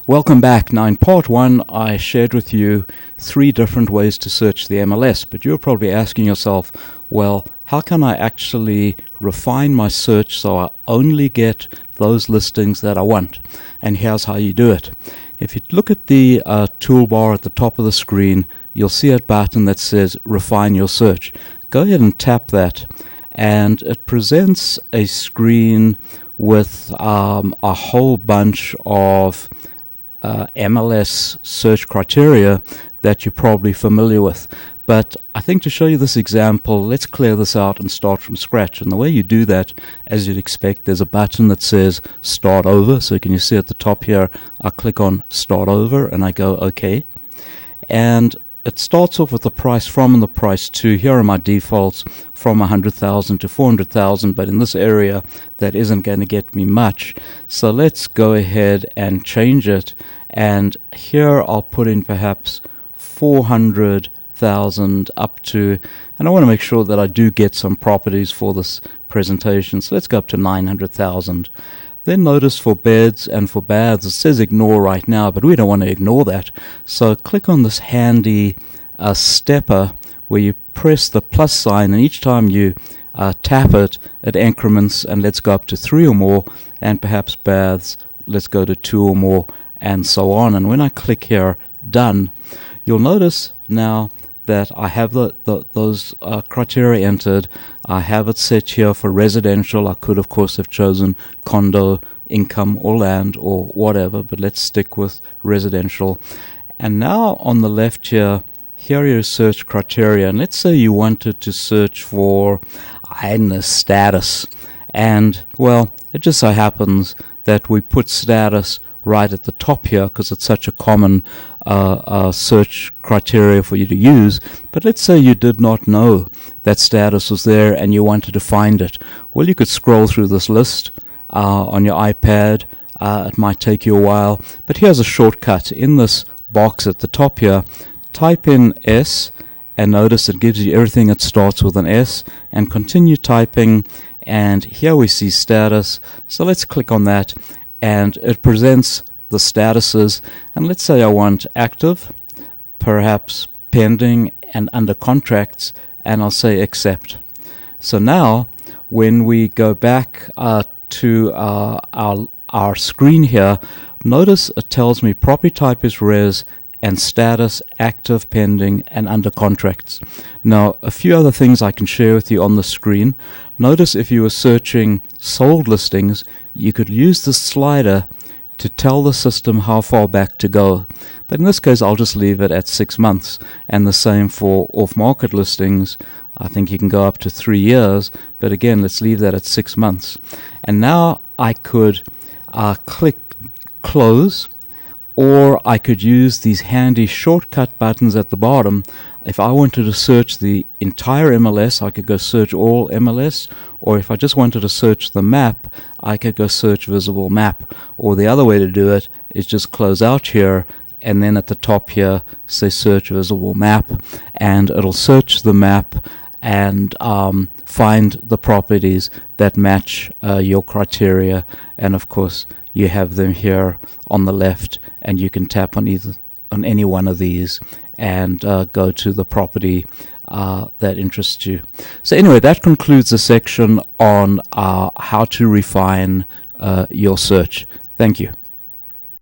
Welcome back. Now in part one I shared with you 3 different ways to search the MLS, but you're probably asking yourself, well, how can I actually refine my search so I only get those listings that I want? And here's how you do it. If you look at the toolbar at the top of the screen, you'll see a button that says refine your search. Go ahead and tap that, and it presents a screen with a whole bunch of MLS search criteria that you're probably familiar with. But I think to show you this example, let's clear this out and start from scratch. And the way you do that, as you'd expect, there's a button that says Start Over. So can you see at the top here, I click on Start Over and I go OK. And it starts off with the price from and the price to. Here are my defaults from 100,000 to 400,000, but in this area that isn't going to get me much. So let's go ahead and change it, and here I'll put in perhaps 400,000 up to, and I want to make sure that I do get some properties for this presentation, so let's go up to 900,000. Then notice for beds and for baths, it says ignore right now, but we don't want to ignore that. So click on this handy stepper where you press the plus sign, and each time you tap it, it increments, and let's go up to 3 or more, and perhaps baths, let's go to 2 or more, and so on. And when I click here, done, you'll notice now that I have those criteria entered. I have it set here for residential. I could of course have chosen condo, income or land or whatever, but let's stick with residential. And now on the left here are your search criteria, and let's say you wanted to search for, I don't know, status, and well, it just so happens that we put status right at the top here because it's such a common search criteria for you to use. But let's say you did not know that status was there and you wanted to find it. Well, you could scroll through this list on your iPad. It might take you a while, but here's a shortcut. In this box at the top here, type in S, and notice it gives you everything that starts with an S, and continue typing, and here we see status. So let's click on that, and it presents the statuses, and let's say I want active, perhaps pending, and under contracts, and I'll say accept. So now when we go back to our screen here, notice it tells me property type is res and status active, pending, and under contracts. Now a few other things I can share with you on the screen. Notice if you were searching sold listings, you could use the slider to tell the system how far back to go. But in this case, I'll just leave it at 6 months. And the same for off-market listings. I think you can go up to 3 years, but again, let's leave that at 6 months. And now I could click close, or I could use these handy shortcut buttons at the bottom. If I wanted to search the entire MLS, I could go search all MLS, or if I just wanted to search the map, I could go search visible map. Or the other way to do it is just close out here, and then at the top here say search visible map, and it'll search the map and find the properties that match your criteria. And of course you have them here on the left, and you can tap on any one of these and go to the property that interests you. So anyway, that concludes the section on how to refine your search. Thank you.